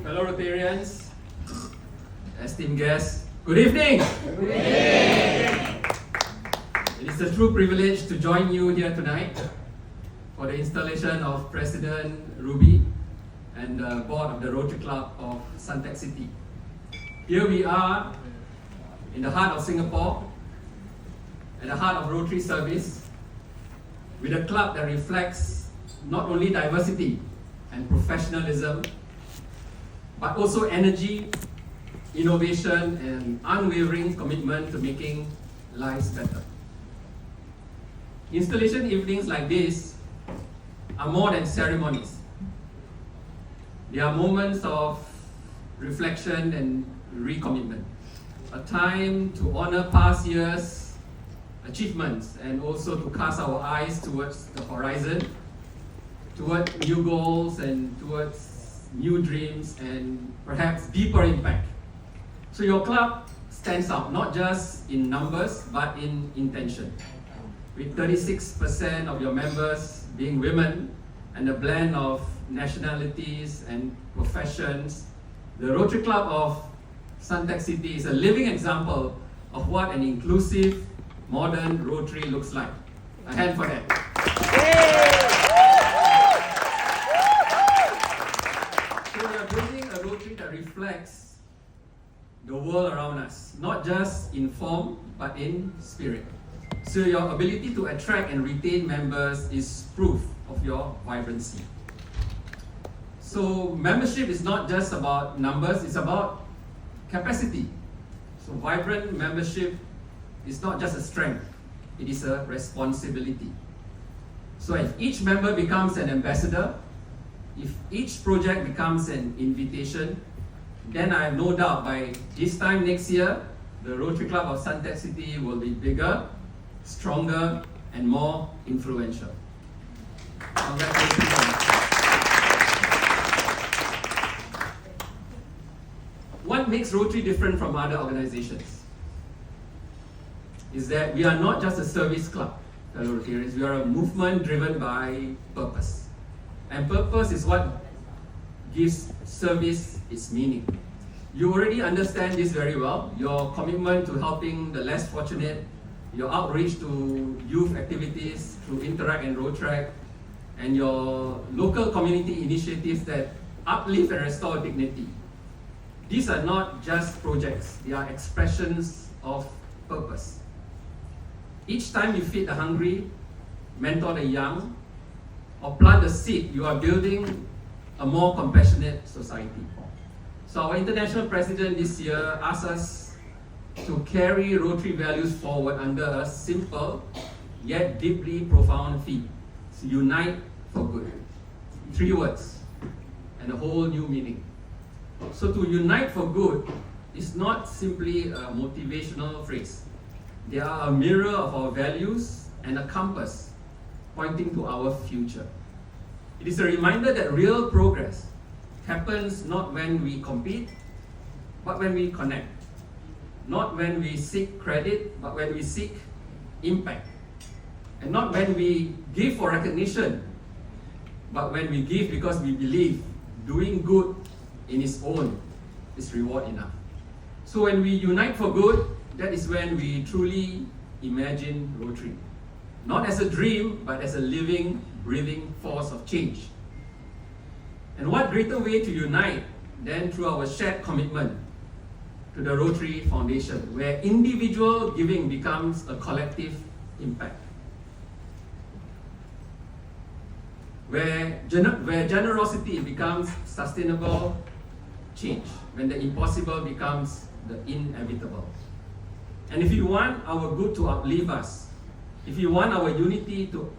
Fellow Rotarians, esteemed guests, good evening! Good evening! It is a true privilege to join you here tonight for the installation of President Ruby and the board of the Rotary Club of Suntec City. Here we are in the heart of Singapore, at the heart of Rotary service, with a club that reflects not only diversity and professionalism, but also energy, innovation, and unwavering commitment to making lives better. Installation evenings like this are more than ceremonies. They are moments of reflection and recommitment, a time to honor past years' achievements and also to cast our eyes towards the horizon, towards new goals and towards new dreams and perhaps deeper impact. So your club stands out not just in numbers but in intention. With 36% of your members being women and a blend of nationalities and professions, the Rotary Club of Suntec City is a living example of what an inclusive, modern Rotary looks like. A hand for that. So we are building a Rotary that reflects the world around us, not just in form, but in spirit. So your ability to attract and retain members is proof of your vibrancy. So membership is not just about numbers, it's about capacity. So vibrant membership is not just a strength, it is a responsibility. So if each member becomes an ambassador, if each project becomes an invitation, then I have no doubt by this time next year, the Rotary Club of Suntec City will be bigger, stronger, and more influential. Congratulations. What makes Rotary different from other organizations is that we are not just a service club, fellow Rotarians. We are a movement driven by purpose. And purpose is what gives service its meaning. You already understand this very well. Your commitment to helping the less fortunate, your outreach to youth activities through Interact and Rotrack, and your local community initiatives that uplift and restore dignity. These are not just projects, they are expressions of purpose. Each time you feed the hungry, mentor the young, or plant the seed, you are building a more compassionate society. So our international president this year asked us to carry Rotary values forward under a simple yet deeply profound theme. So unite for good. 3 words and a whole new meaning. So to unite for good is not simply a motivational phrase. They are a mirror of our values and a compass pointing to our future. It is a reminder that real progress happens not when we compete, but when we connect. Not when we seek credit, but when we seek impact. And not when we give for recognition, but when we give because we believe doing good in its own is reward enough. So when we unite for good, that is when we truly imagine Rotary. Not as a dream, but as a living, breathing force of change. And what greater way to unite than through our shared commitment to the Rotary Foundation, where individual giving becomes a collective impact. Where generosity becomes sustainable change, when the impossible becomes the inevitable. And if you want our good to uplift us, if you want our unity to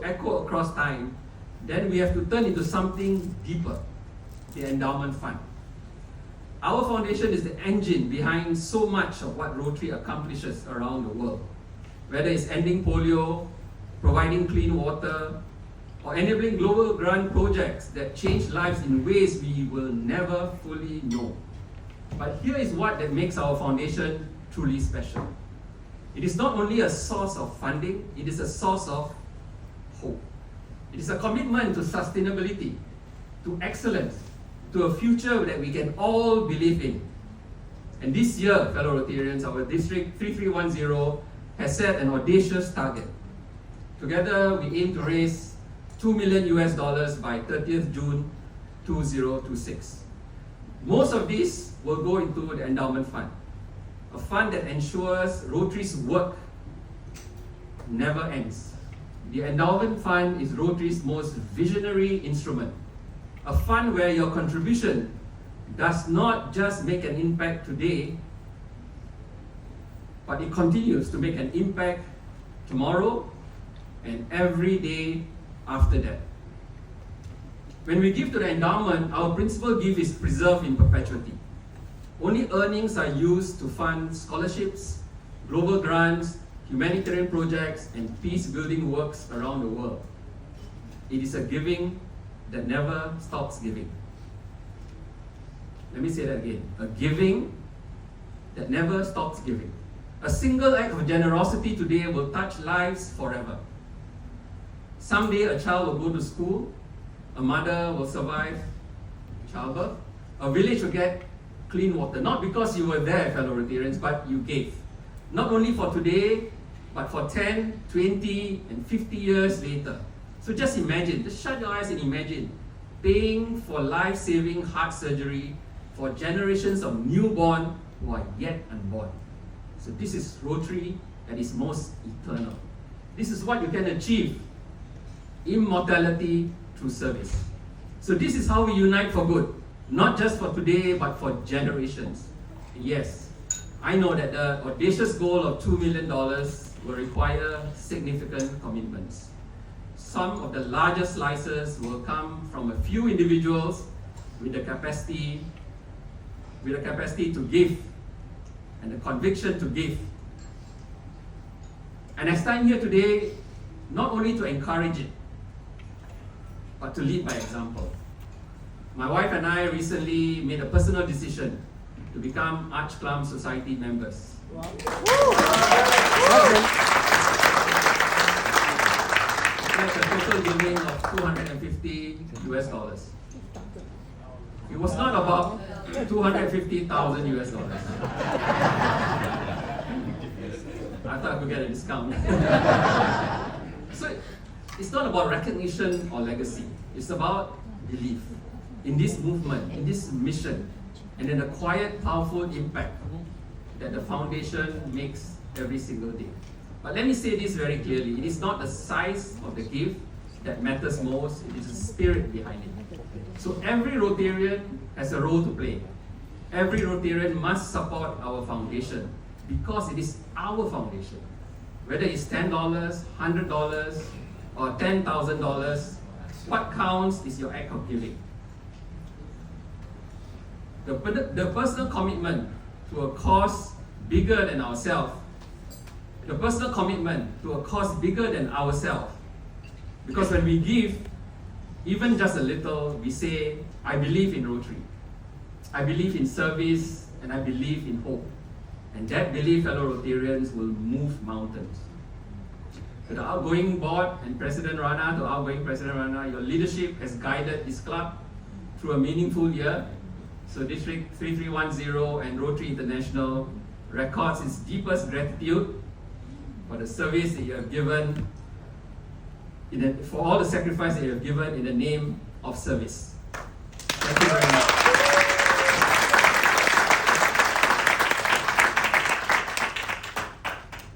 echo across time, then we have to turn into something deeper, the endowment fund. Our foundation is the engine behind so much of what Rotary accomplishes around the world. Whether it's ending polio, providing clean water, or enabling global grant projects that change lives in ways we will never fully know. But here is what that makes our foundation truly special. It is not only a source of funding, it is a source of hope. It is a commitment to sustainability, to excellence, to a future that we can all believe in. And this year, fellow Rotarians, our District 3310 has set an audacious target. Together, we aim to raise $2 million by 30th June 2026. Most of this will go into the endowment fund, a fund that ensures Rotary's work never ends. The endowment fund is Rotary's most visionary instrument, a fund where your contribution does not just make an impact today, but it continues to make an impact tomorrow and every day after that. When we give to the endowment, our principal gift is preserved in perpetuity. Only earnings are used to fund scholarships, global grants, humanitarian projects, and peace-building works around the world. It is a giving that never stops giving. Let me say that again. A giving that never stops giving. A single act of generosity today will touch lives forever. Someday a child will go to school, a mother will survive childbirth, a village will get clean water. Not because you were there, fellow Rotarians, but you gave. Not only for today, but for 10, 20, and 50 years later. So just imagine, just shut your eyes and imagine paying for life-saving heart surgery for generations of newborn who are yet unborn. So this is Rotary at its most eternal. This is what you can achieve. Immortality through service. So this is how we unite for good. Not just for today, but for generations. Yes, I know that the audacious goal of $2 million will require significant commitments. Some of the largest slices will come from a few individuals with the capacity to give and the conviction to give. And I stand here today not only to encourage it, but to lead by example. My wife and I recently made a personal decision to become Arch Clump Society members. Wow. That's a total giving of $250. It was not about $250,000. I thought I could get a discount. So it's not about recognition or legacy. It's about belief in this movement, in this mission, and in the quiet, powerful impact that the foundation makes every single day. But let me say this very clearly. It is not the size of the gift that matters most, it is the spirit behind it. So every Rotarian has a role to play. Every Rotarian must support our foundation because it is our foundation. Whether it's $10, $100, or $10,000, what counts is your act of giving. The personal commitment to a cause bigger than ourselves. The personal commitment to a cause bigger than ourselves. Because when we give, even just a little, we say, I believe in Rotary. I believe in service, and I believe in hope. And that belief, fellow Rotarians, will move mountains. To the outgoing board and President Rana, to outgoing President Rana, your leadership has guided this club through a meaningful year. So District 3310 and Rotary International records its deepest gratitude for the service that you have given, for all the sacrifice that you have given in the name of service. Thank you very much.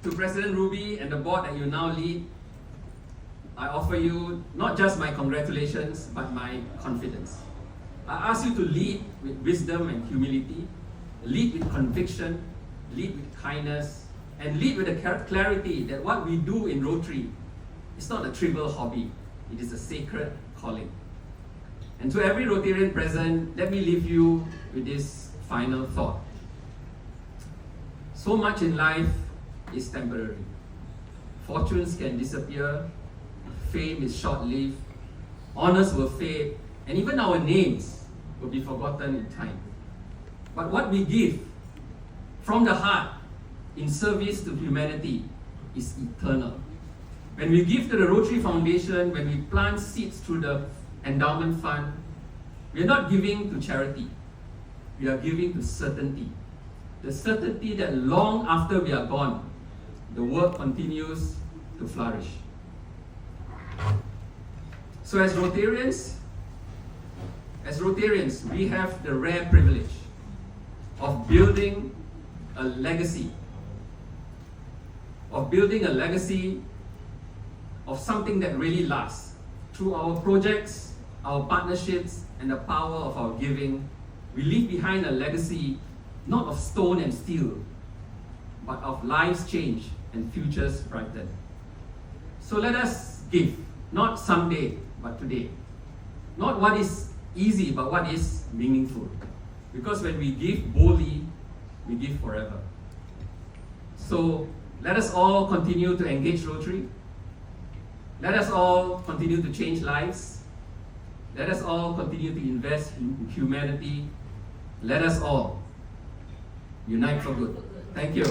To President Ruby and the board that you now lead, I offer you not just my congratulations, but my confidence. I ask you to lead with wisdom and humility, lead with conviction, lead with kindness, and lead with the clarity that what we do in Rotary is not a trivial hobby, it is a sacred calling. And to every Rotarian present, let me leave you with this final thought. So much in life is temporary. Fortunes can disappear, fame is short-lived, honors will fade, and even our names will be forgotten in time. But what we give from the heart in service to humanity is eternal. When we give to the Rotary Foundation, when we plant seeds through the endowment fund, we are not giving to charity. We are giving to certainty. The certainty that long after we are gone, the work continues to flourish. So as Rotarians, we have the rare privilege of building a legacy, of something that really lasts. Through our projects, our partnerships, and the power of our giving, we leave behind a legacy not of stone and steel, but of lives changed and futures brightened. So let us give, not someday, but today. Not what is easy, but what is meaningful. Because when we give boldly, we give forever. So let us all continue to engage Rotary. Let us all continue to change lives. Let us all continue to invest in humanity. Let us all unite for good. Thank you.